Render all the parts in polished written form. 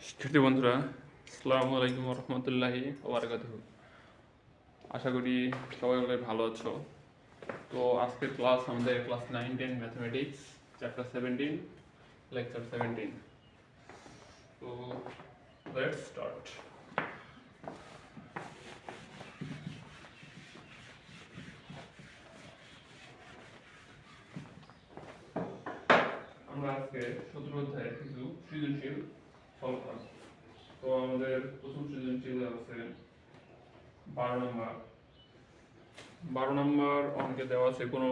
শিক্ষার্থী বন্ধুরা, আসসালামু আলাইকুম রহমতুল্লাহি ওবারাকাতুহু। আশা করি সবাই ভালো আছো। তো আজকের ক্লাস আমাদের ক্লাস 9-10 ম্যাথমেটিক্স চ্যাপ্টার 17 লেকচার 17। তো লেটস স্টার্ট। আমরা আজকে 17 অধ্যায়ের কিছু সৃজনশীল সলভ করব। তো আমাদের প্রথম সৃজনশীল আছে 12 নম্বর অঙ্কে দেওয়া আছে কোনো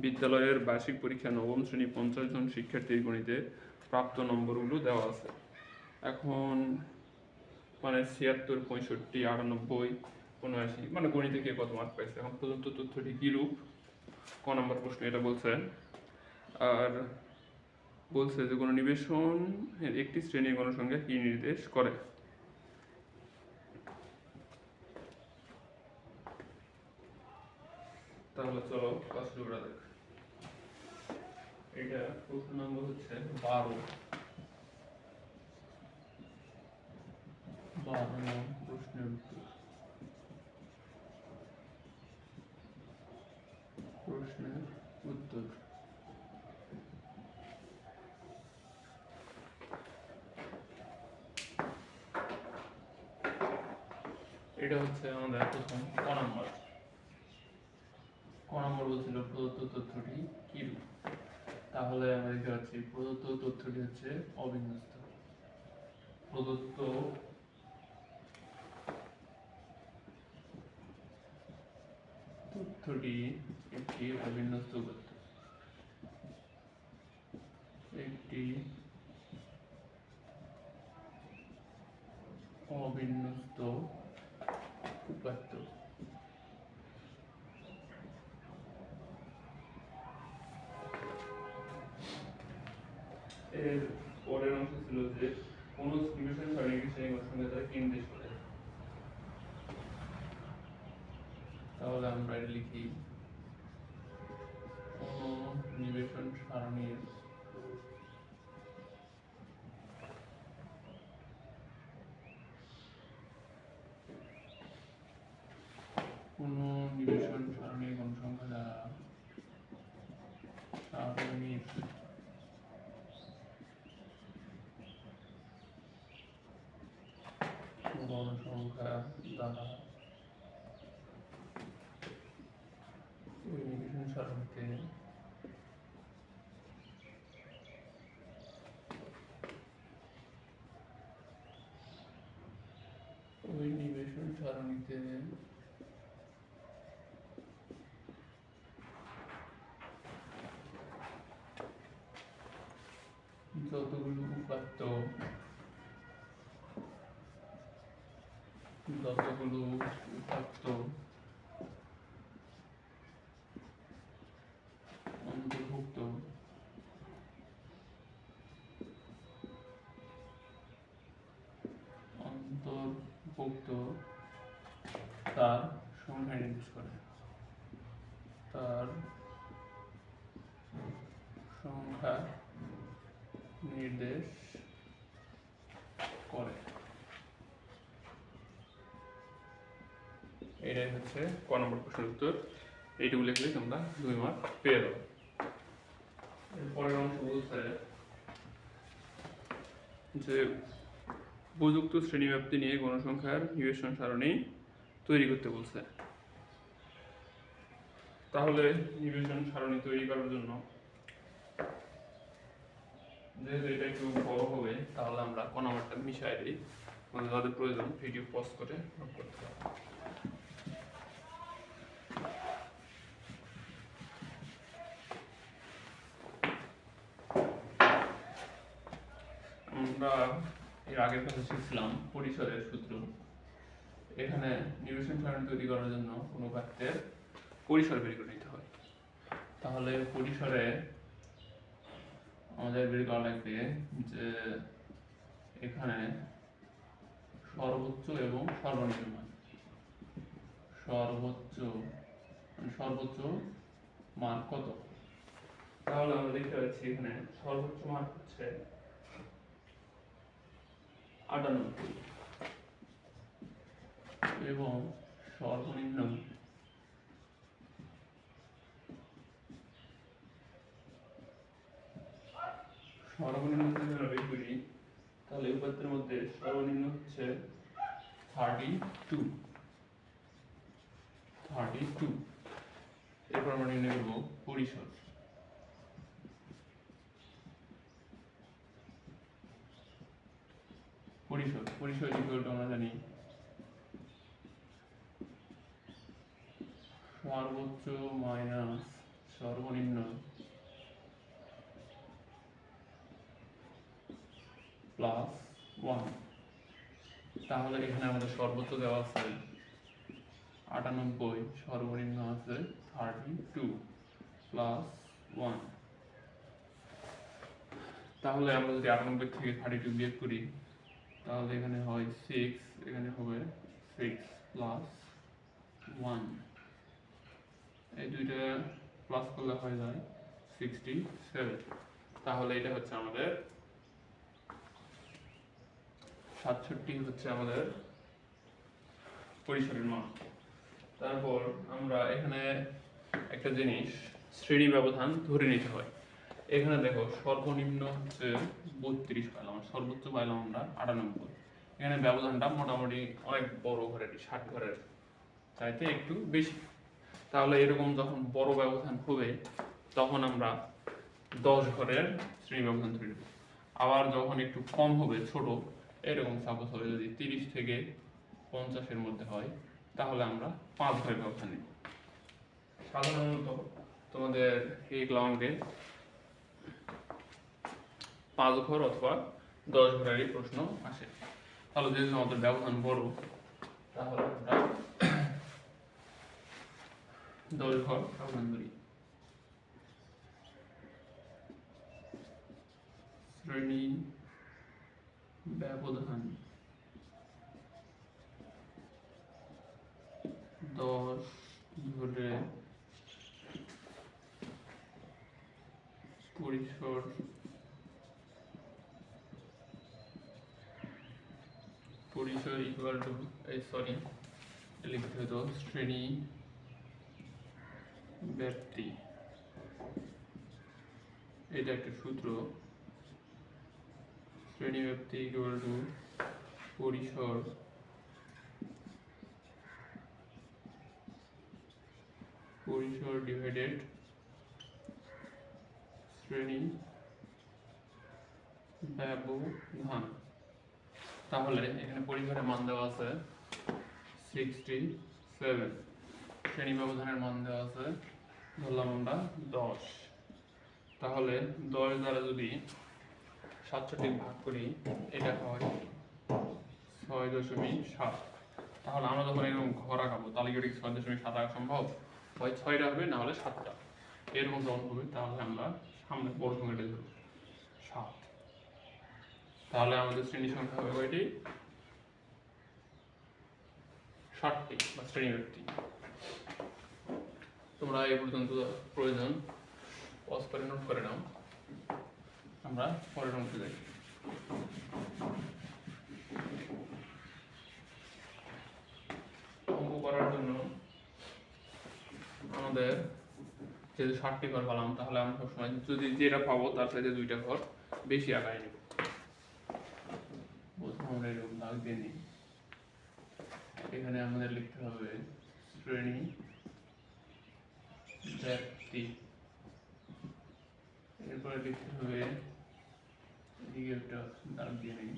বিদ্যালয়ের বার্ষিক পরীক্ষা নবম শ্রেণী 50 জন শিক্ষার্থীর গণিতে প্রাপ্ত নম্বরগুলো দেওয়া আছে। এখন মানে 76, 65, 98, 79 মানে গণিতে কে কত মার্ক পাইছে এখন পর্যন্ত তথ্যটি কীরূপ, ক নম্বর প্রশ্ন এটা বলছে। আর বলছে যে কোনো নিবেশন একটি শ্রেণীর গণসংখ্যা কি নির্দেশ করে। তাহলে চলো ক্লাস শুরু করা যাক। এটা প্রশ্ন নম্বর হচ্ছে 12 নং প্রশ্নের উত্তর। এটা হচ্ছে আমাদের প্রথম ক নম্বর বলছিল প্রদত্ত তথ্যটি কিরূপ। তাহলে আমরা দেখতে পাচ্ছি প্রদত্ত তথ্যটি হচ্ছে অবিন্যস্ত। প্রদত্ত তথ্যটি একটি অবিন্যস্ত তথ্য। একটি অবিন্যস্ত উপাত্ত। এর পরের অংশ ছিল যে কোন নিবেশন সারণীকে সেই গণসংখ্যা দ্বারা কি নির্দেশ করে। তাহলে আমরা এটা লিখি কোন নিবেশন সারণীর গণসংখ্যা দ্বারা সারণীর গণসংখ্যা দ্বারা ওই নিবেশন সারণীতে যতগুলো উপাত্ত অন্তর্ভুক্ত তার সংখ্যা নির্দেশ করে। এটাই হচ্ছে ক নম্বর প্রশ্নের উত্তর। এইটুকু লিখলে তোমরা 2 মার্ক পেয়ে যাবে। পরের অংশ বলছে যে উপযুক্ত শ্রেণীব্যাপ্তি নিয়ে গণসংখ্যার নিবেশন সারণী তৈরি করতে বলছে। তাহলে নিবেশন সারণী তৈরি করার জন্য যেহেতু এটা একটু বড় হবে তাহলে আমরা ক নাম্বারটা মিশাই দিই। যাদের প্রয়োজন ভিডিও পজ করে নোট করতে হবে। আমরা এর আগের কথা শিখছিলাম পরিসরের সূত্র। এখানে নিবেশন সারণী তৈরি করার জন্য কোনো বাক্যের পরিসর বের করে নিতে হয়। তাহলে পরিসরে আমাদের বের করা লাগবে যে এখানে সর্বোচ্চ এবং সর্বনিম্ন মান। সর্বোচ্চ মান কত। তাহলে আমরা দেখতে পাচ্ছি এখানে সর্বোচ্চ মান হচ্ছে 98 এবং সর্বনিম্ন যদি আমরা বের করি তাহলে উপাত্তের মধ্যে সর্বনিম্ন হচ্ছে 32। এরপর আমরা নির্ণয় করব পরিসর। ইকুয়াল টু আমরা জানি সর্বোচ্চ মাইনাস সর্বনিম্ন প্লাস 1। তাহলে এখানে আমাদের সর্বোচ্চ দেওয়া আছে 98, সর্বনিম্ন আছে 32 প্লাস 1। তাহলে আমরা যদি 98 থেকে 32 বিয়োগ করি তাহলে এখানে হয় 6, এখানে হবে 6 প্লাস 1। এই দুইটা প্লাস করলে হয়ে যায় 67। তাহলে এটা হচ্ছে আমাদের 67 হচ্ছে আমাদের পরিসরের মান। তারপর আমরা এখানে একটা জিনিস শ্রেণী ব্যবধান ধরে নিতে হয়। এখানে দেখো সর্বনিম্ন হচ্ছে 32 পাইলাম, সর্বোচ্চ পাইলাম আমরা 98। এখানে ব্যবধানটা মোটামুটি অনেক বড় ঘরের, 60 ঘরের চাইতে একটু বেশি। তাহলে এরকম যখন বড় ব্যবধান হবে তখন আমরা 10 ঘরের শ্রেণী ব্যবধান ধরে নেব। আবার যখন একটু কম হবে, ছোট, এরকম সাপোজ হবে যদি 30 থেকে 50-এর মধ্যে হয় তাহলে আমরা 5 ঘরের ব্যবধান নেব। সাধারণত তোমাদের এই অঙ্কে 5 ঘর অথবা 10 ঘরেরই প্রশ্ন আসে। তাহলে যেহেতু আমাদের ব্যবধান বড় তাহলে আমরা 10 ঘর ব্যবধান করি। শ্রেণী ব্যবধান 10 ঘরে পরিসর ইকুয়াল টু লিখতে হতো শ্রেণী ব্যাপ্তি। এটা একটা সূত্র, শ্রেণী ব্যাপ্তি ইকুয়াল টু পরিসর ডিভাইডেড শ্রেণী ব্যবধান। তাহলে এখানে পরিসরের মান দেওয়া আছে 67, শ্রেণী ব্যবধানের মান দেওয়া আছে ধরলাম আমরা 10। তাহলে 10 দ্বারা যদি 67 ভাগ করি এটা হয় 6.7। তাহলে আমরা যখন এরকম ঘর আঁকাবো তাহলে কি 6.7 আঁকা সম্ভব? হয় 6টা হবে, না হলে 7টা। এরকম যখন হবে তাহলে আমরা সামনে বড় সংখ্যাটা ধরব 7। তাহলে আমাদের শ্রেণী সংখ্যা হবে কয়টি? 60টি বা শ্রেণী ব্যক্তি। তোমরা এই পর্যন্ত প্রয়োজন পজ করে নোট করে নাও। আমরা পরের অংশে যাই। অঙ্ক করার জন্য আমাদের যেহেতু 60টি ঘর পেলাম তাহলে আমরা সবসময় যদি যেটা পাবো তার সাথে 2টা ঘর বেশি আঁকায় নেব। প্রথম আমরা এরকম দাগ দিয়ে নিই। এখানে আমাদের লিখতে হবে শ্রেণী ব্যাপ্তি, এরপরে লিখতে হবে এদিকে একটা দাগ দিয়ে নিই।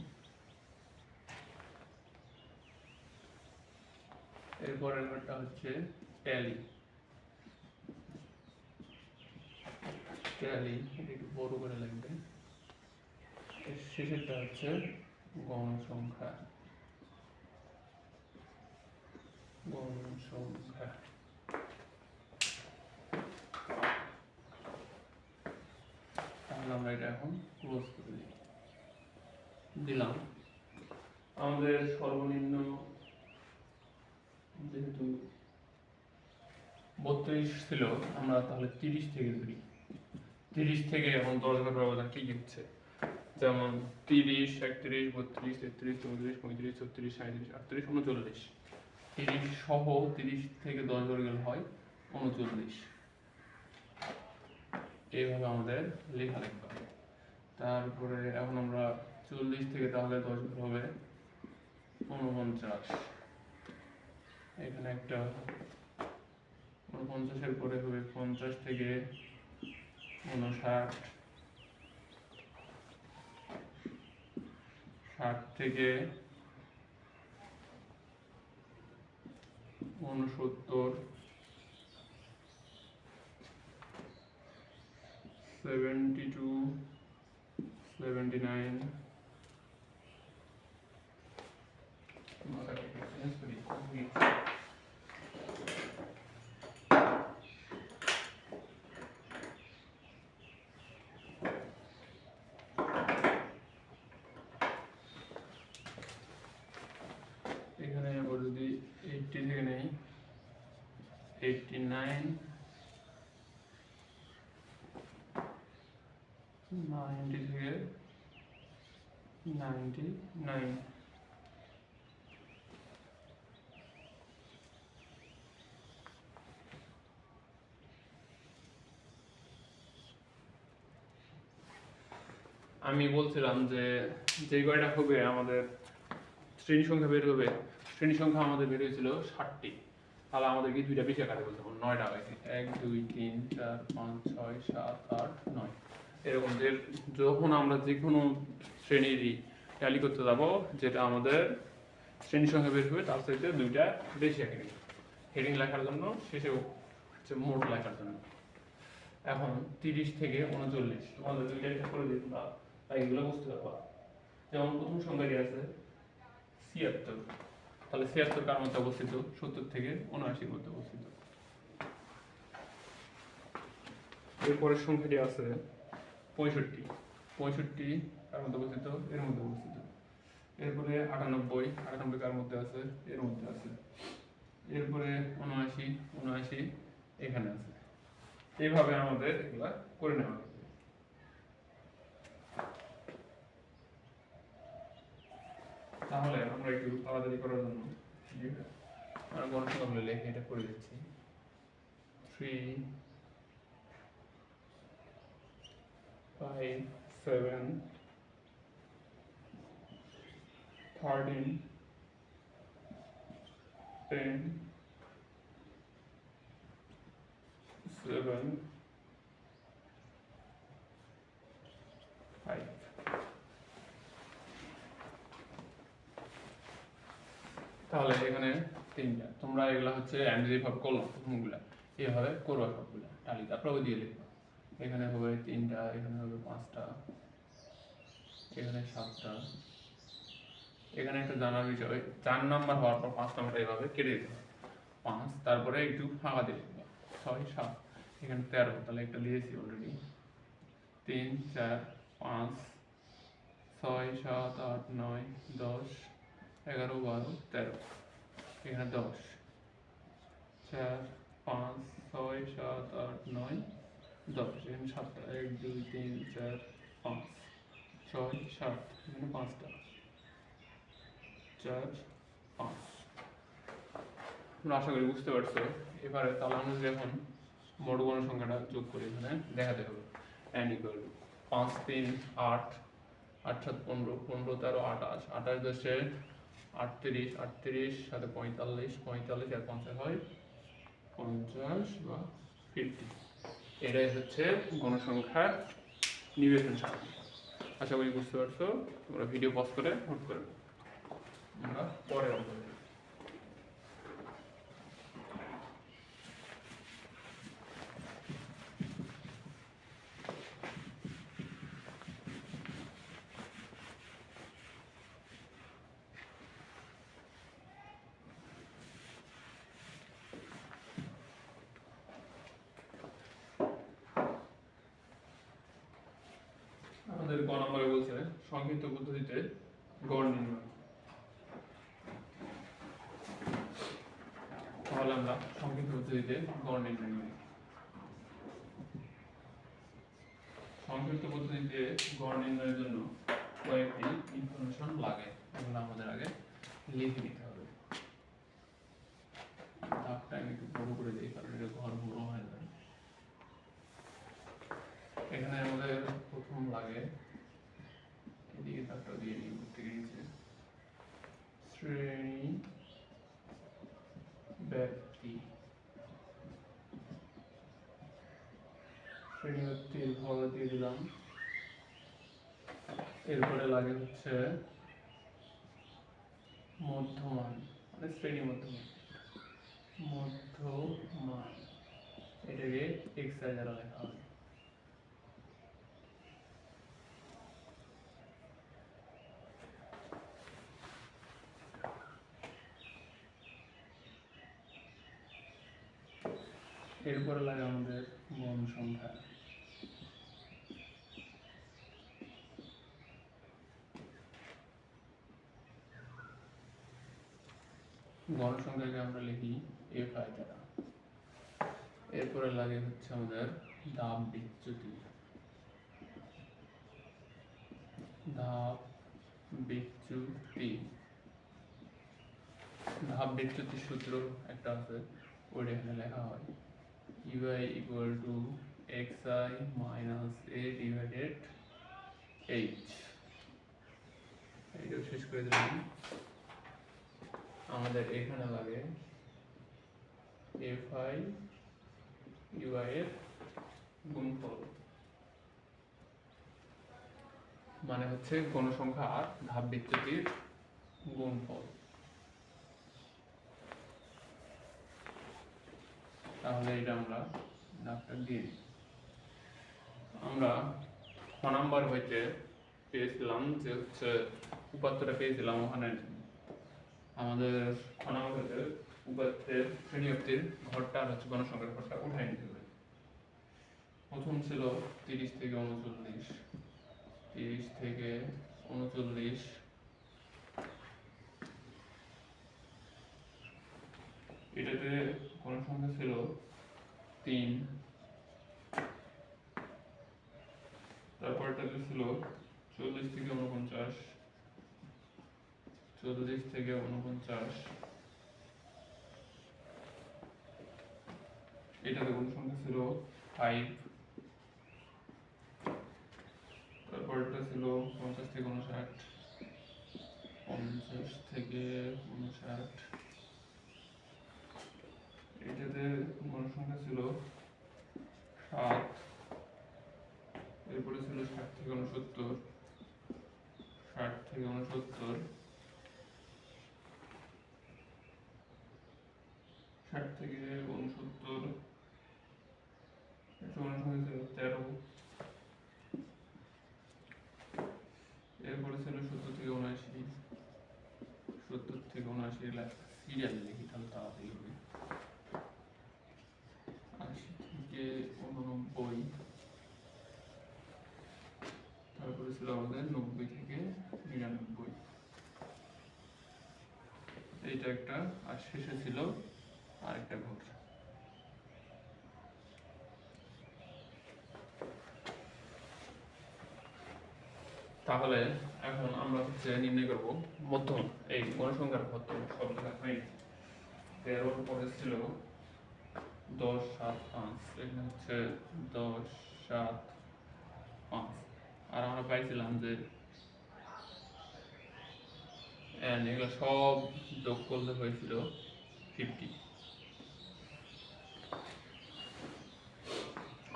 এরপরের ঘরটা হচ্ছে ট্যালি, এটা একটু বড় করে লাগবে। এর শেষেরটা হচ্ছে গণসংখ্যা। তাহলে আমরা এটা এখন ক্লোজ করে দিলাম। আমাদের সর্বনিম্ন যেহেতু 32 ছিল, আমরা তাহলে 30 থেকে ধরি। 30 থেকে এখন 10 ঘর ব্যবধান কি হচ্ছে? যেমন 30, 31, 32, 33, 34, 35, 36, 37, 38, 39। 30 সহ 30 থেকে 10 ঘর গেলে হয় 39। এইভাবে আমাদের লেখা লিখতে হবে। তারপরে এখন আমরা 40 থেকে তাহলে 10 ঘর হবে 49। এখানে একটা 49-এর পরে হবে 50 থেকে 59, 60 থেকে 69, 72, 79, এখানে আবার যদি 80 থেকে নেই 89, 90 থেকে 99। আমি বলছিলাম যে যে কয়টা হবে আমাদের শ্রেণী সংখ্যা বের হবে, শ্রেণী সংখ্যা আমাদের বের হয়েছিল 60টি, তাহলে আমাদেরকে দুইটা বেশি আকারে বলতে হবে, 9টা হয়েছে 1 2 3 4 5 6 7 8 9। এরকম যে যখন আমরা যে কোনো শ্রেণীরই ট্যালি করতে যাব, যেটা আমাদের শ্রেণী সংখ্যা বের হবে তার সাথে দুইটা বেশি আকারে হেডিং লেখার জন্য, শেষে হচ্ছে মোট লেখার জন্য। এখন 30 থেকে 39 তোমাদের দুইটা একটা করে দিই তোমরা, তাই এগুলো বুঝতে পারবা। যেমন প্রথম সংখ্যাটি আছে 76, তাহলে 76 কার মধ্যে অবস্থিত? 70 থেকে 79-র মধ্যে অবস্থিত। এরপরের সংখ্যাটি আছে 65, 65 কার মধ্যে অবস্থিত? এর মধ্যে অবস্থিত। এরপরে 98, 98 কার মধ্যে আছে? এর মধ্যে আছে। এরপরে 79, 79 এখানে আছে। এইভাবে আমাদের এগুলা করে নেওয়া হবে। তাহলে আমরা একটু তাড়াতাড়ি করার জন্য গণসংখ্যাগুলো লিখে এটা করে দিচ্ছি। 3 5 7 13 10 7 5। তাহলে এখানে তিনটা, তোমরা এগুলা হচ্ছে যেভাবে করলাম প্রথমগুলা এইভাবে করবা, সবগুলা তালিকা তারপরে দিয়ে লিখবা। এখানে হবে 3টা, এখানে হবে 5টা, এখানে 7টা। এখানে একটা জানার বিষয়, 4 নাম্বার হওয়ার পর 5 নাম্বার এইভাবে কেটে দিতে হবে 5, তারপরে একটু ফাঁকা দিয়ে লিখবা 6 7, এখানে 13, তাহলে একটা দিয়েছি অলরেডি। 3 4 5 6 7 8 9 10 11 12 13, এখানে 10 4 5 6 7 8 9 10, এখানে 7টা 1 2 3 4 5 6 7, এখানে 5টা 4 5। তোমরা আশা করি বুঝতে পারছো। এবারে তাহলে আমরা যদি এখন মোট গণসংখ্যাটা যোগ করি, এখানে দেখাতে হবে n equal 5 3 8 8 7 15 15 13 28 28 10 38 38 সাথে 45 45 আর 50 হয় 50 বা 50। এটাই হচ্ছে গণসংখ্যার নিবেদন সারণী। আশা করি বুঝতে পারছো। তোমরা ভিডিও পজ করে নোট করে নাও। আমরা পরে অঙ্ক দেখি। আমাদের ক নম্বরে বলছে সংক্ষিপ্ত পদ্ধতিতে গড় নির্ণয়। তাহলে আমরা সংক্ষিপ্ত পদ্ধতিতে গড় নির্ণয় করি। সংক্ষিপ্ত পদ্ধতিতে গড় নির্ণয়ের জন্য কয়েকটি ইনফরমেশন লাগে, এগুলো আমাদের আগে লিখে নিতে হবে। দাগটা আমি একটু বড় করে দিই কারণ এটা ঘর বড় হয় না। এখানে আমাদের প্রথম লাগে, এদিকে দাগটা দিয়ে নিই থেকে নিচে, শ্রেণী ব্যক্তি, শ্রেণী ব্যক্তির ঘর দিয়ে দিলাম। এরপরে লাগে হচ্ছে মধ্যমান, মানে শ্রেণী মধ্যমান, মধ্যমান এটাকে এক্স আই দ্বারা লেখা হয়। এরপরে লাগে আমাদের গণ সংখ্যা, গণ সংখ্যাকে আমরা লিখি এফ আই দ্বারা। এরপরে লাগে হচ্ছে আমাদের ধাপ বিচ্যুতি, ধাপ বিচ্যুতি, ধাপ বিচ্যুতির সূত্র একটা আছে, ওইটা এখানে লেখা হয় u i equal to x i minus a divided h. এইটাও শেষ করে দিলাম। আমাদের এখানে লাগে এফ আই ইউআই এর গুণফল, মানে হচ্ছে গণসংখ্যা আর ধাপ বিচ্যুতির গুণফল। তাহলে এটা আমরা দাগটা দিয়ে দিই। আমরা খ নাম্বার হইতে পেয়েছিলাম যে হচ্ছে উপাত্তটা পেয়েছিলাম, ওখানে আমাদের খ নাম্বার হইতে উপাত্তের শ্রেণী ব্যক্তির ঘরটা আর হচ্ছে গণসংখ্যার ঘরটা উঠাই নিতে হবে। প্রথম ছিল 30 থেকে 39, 30 থেকে 39, এটাতে গণসংখ্যা ছিল 3, তারপরটাতে ছিল 40 থেকে 49, 40 থেকে 49, এটাতে গণসংখ্যা ছিল 5, তারপরটা ছিল 50 থেকে 59, 50 থেকে 59, এটাতে গণসংখ্যা ছিল 7, এরপরে ছিল 60 থেকে 69, 60 থেকে 69, 60 থেকে 69, এটা গণসংখ্যা ছিল 13, এরপরে ছিল 70 থেকে 79, 70 থেকে 79 সিরিয়াল লিখি তাহলে তাড়াতাড়ি হবে, 80 থেকে 89, তারপরে ছিল আমাদের 90 থেকে 99, এইটা একটা, আর শেষে ছিল আরেকটা ঘর। তাহলে এখন আমরা হচ্ছে নির্ণয় করব মধ্যম, এই গণসংখ্যার ঘর সব লেখা হয়নি। 13 পরে ছিল 10, 7, 5, এখানে হচ্ছে 10, 7, 5, আর আমরা পাইছিলাম যে এগুলো সব যোগ করলে হয়েছিল 50।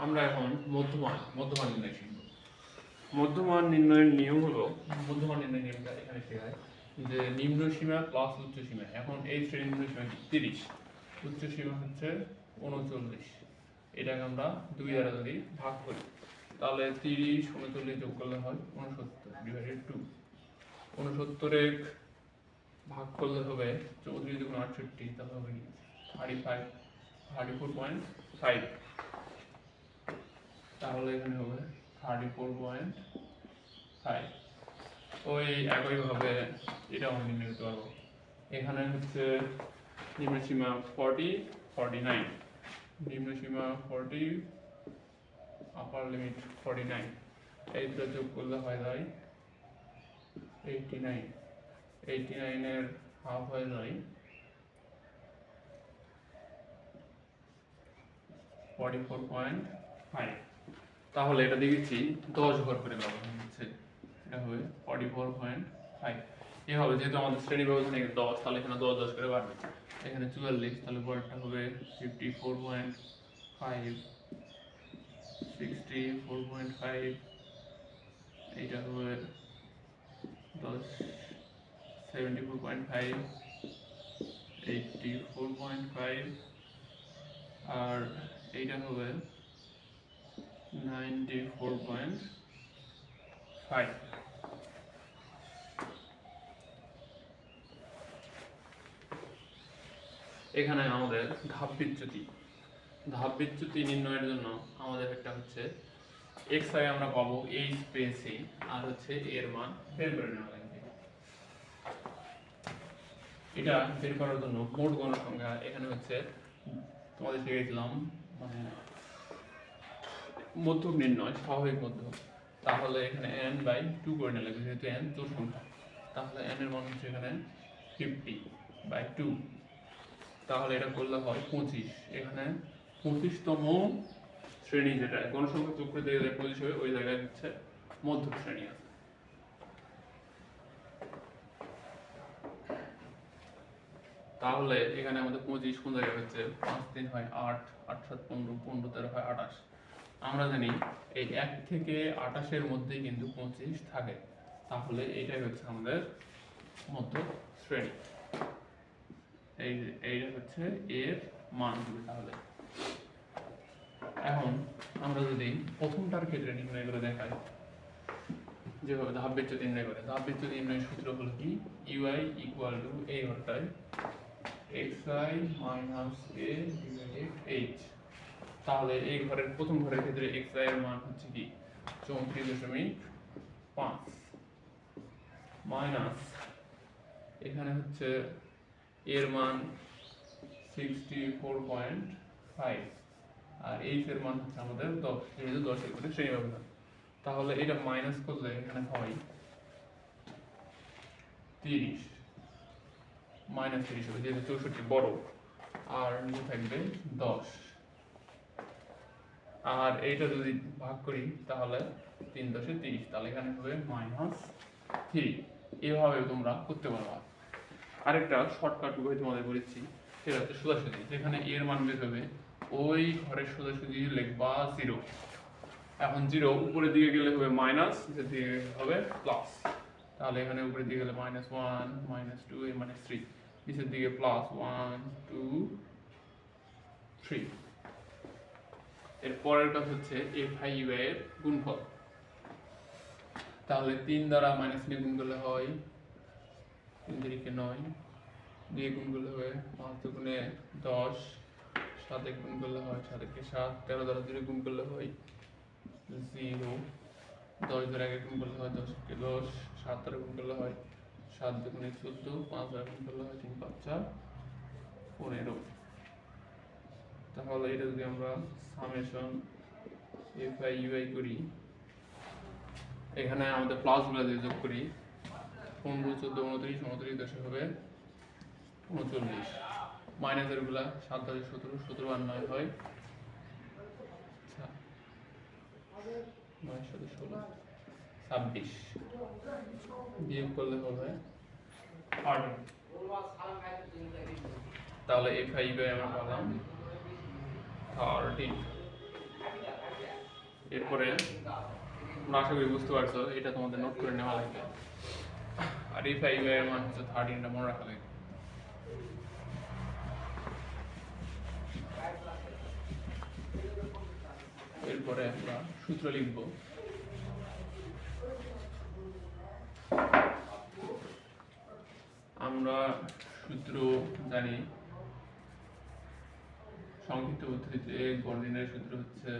আমরা এখন মধ্যমান নির্ণয় শিখব। মধ্যমান নির্ণয়ের নিয়ম হলো, মধ্যমান নির্ণয় নিয়মটা এখানে শেখায় যে নিম্ন সীমা প্লাস উচ্চ সীমা। এখন এই শ্রেণীর নিম্ন সীমা 30, উচ্চ সীমা হচ্ছে 39, এটাকে আমরা 2 দ্বারা যদি ভাগ করি তাহলে 30 39 যোগ করলে হয় 69 ডিভাইডেড 2। 69 ভাগ করলে হবে 34 দুগুণ 68, তাহলে হবে 34.5, তাহলে এখানে হবে 34.5। ওই একইভাবে এটা আমরা নির্ণয় করতে পারবো। এখানে হচ্ছে নিম্ন সীমা 40, 49, নিম্ন সীমা 40, আপার লিমিট 49, এই দুটো যোগ করলে হয় যায় 89, 89 এর হাফ হয়ে যায় 44.5। তাহলে এটা দেখেছি 10 ঘর করে ব্যবহার হচ্ছে, এটা হবে 44.5। এভাবে যেহেতু আমাদের শ্রেণী ব্যবধান এখানে 10, তাহলে এখানে 10 10 করে বাড়বে, এখানে 44, তাহলে পরেরটা হবে 54.5, 64.5, এইটা হবে 10, 74.5, 84.5, আর এইটা হবে 94.5। এখানে আমাদের ধাপ বিচ্যুতি নির্ণয়ের জন্য আমাদের একটা হচ্ছে x আই আমরা পাবো এই স্পেসে, আর হচ্ছে এর মান বের করে নেওয়া লাগবে। এটা বের করার জন্য মোট গণসংখ্যা এখানে হচ্ছে তোমাদের শিখেছিলাম মানে মধ্যক নির্ণয়, স্বাভাবিক মধ্যক। তাহলে এখানে n/2 করে নেওয়া লাগবে, যেহেতু n জোড় সংখ্যা। তাহলে n এর মান হচ্ছে এখানে 50/2, তাহলে এটা করলে হয় 25। এখানে 25তম শ্রেণী, যেটা গণসংখ্যা যোগ করে দিয়ে 25 হবে, ওই জায়গায় হচ্ছে মধ্যক শ্রেণী আছে। তাহলে এখানে আমাদের 25 কোন জায়গায় হচ্ছে, 5 3 হয় 8, 8 7 15, 15 13 হয় 28। আমরা জানি এই 1 থেকে 28 এর মধ্যেই কিন্তু 25 থাকে, তাহলে এইটাই হচ্ছে আমাদের মধ্যক শ্রেণী। এইটা হচ্ছে এর মান হবে। তাহলে এখন আমরা যদি প্রথমটার ক্ষেত্রে নির্ণয় করে দেখাই, যেভাবে ধাপ বিচ্যুতি নির্ণয় করে, ধাপ বিচ্যুতি নির্ণয়ের সূত্র হলো কি, ইউআই ইকুয়াল টু এই ঘরটায় xi minus a divided h। তাহলে এই ঘরের প্রথম ঘরের ক্ষেত্রে xi এর মান হচ্ছে কি 34.5 মাইনাস এখানে হচ্ছে এর মান 64.5, আর h এর মান হচ্ছে আমাদের 10, যেহেতু 10 এর করে শ্রেণী ব্যবধান। তাহলে এটা মাইনাস করলে এখানে হয় 30, মাইনাস 30 হবে, যেহেতু 64 বড়, আর নিচে থাকবে 10। আর এইটা যদি ভাগ করি তাহলে 3 10 30, তাহলে এখানে হবে -3। এভাবে তোমরা করতে পারবা। আরেকটা শর্টকাট উপায় তোমাদের বলেছি, সেটা হচ্ছে সোজাসুজি। যেখানে এর মান বের হবে ওই ঘরের সোজাসুজি লিখবা 0। এখন 0 উপরের দিকে গেলে হবে মাইনাস, নিচের দিকে হবে প্লাস। তাহলে এখানে উপরের দিকে গেলে -1 -2 -3, নিচের দিকে +1 2 3। এর পরের কাজ হচ্ছে fi ui এর গুণফল। তাহলে 3 দ্বারা মাইনাস নিয়ে গুণ করলে হয় 3 3 9, দিয়ে গুণ করলে হবে 5 দুগুণে 10, 7 এ গুণ করলে হয় 7 একে 7, 13 দ্বারা 0 গুণ করলে হয় 0, 10 দ্বারা 1 গুণ করলে হয় 10 একে 10, 7 দ্বারা গুণ করলে হয় 7 দুগুণে 14, 5 দ্বারা গুণ করলে হয় 3 5 4 15। তাহলে এটা যদি আমরা সামেশন fi ui করি, এখানে আমাদের প্লাসগুলো দিয়ে যোগ করি, 15 14 29 29 10 হবে 39, মাইনাসের গুলা 7 10 17 17 আর 9 হয় 9 7 16 26, বিয়োগ করলে হবে 18। তাহলে fi ui আমরা পেলাম 13। এরপরে তোমরা আশা করি বুঝতে পারছো, এটা তোমাদের নোট করে নেওয়া লাগবে। আর এই fi ui এর মান হচ্ছে 13, টা মনে রাখা লাগবে। এরপরে আমরা সূত্র লিখব। আমরা সূত্র জানি, সংক্ষিপ্ত পদ্ধতিতে গড় নির্ণয়ের সূত্র হচ্ছে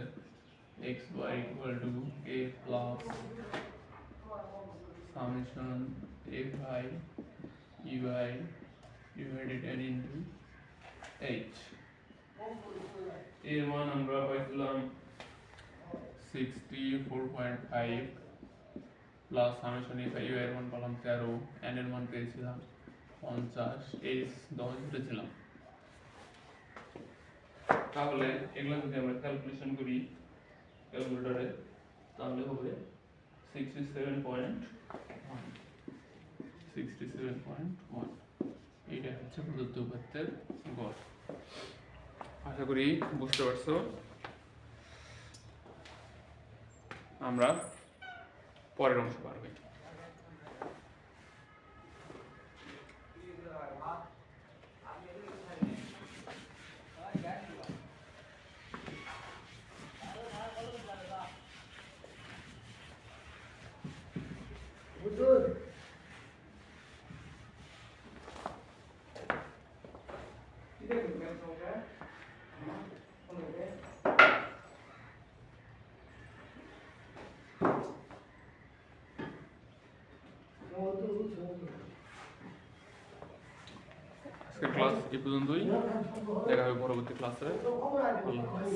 xy equal to a plus summation fi ui divided n into h। এর মান আমরা পাইছিলাম 64.5 প্লাস সামেশন এফ ইউ এর মান পেলাম 13, এন এর মান পেয়েছিলাম 50, এইচ 10 ধরেছিলাম। তাহলে এগুলো যদি আমরা ক্যালকুলেশন করি ক্যালকুলেটরে তাহলে হবে 67.1 এইটা হচ্ছে প্রদত্ত উপাত্তের গড়। আশা করি বুঝতে পারছো। আমরা পরের অংশ পারবে। আজকের ক্লাস এই পর্যন্তই, দেখা হবে পরবর্তী ক্লাসে। আল্লাহ হাফেজ।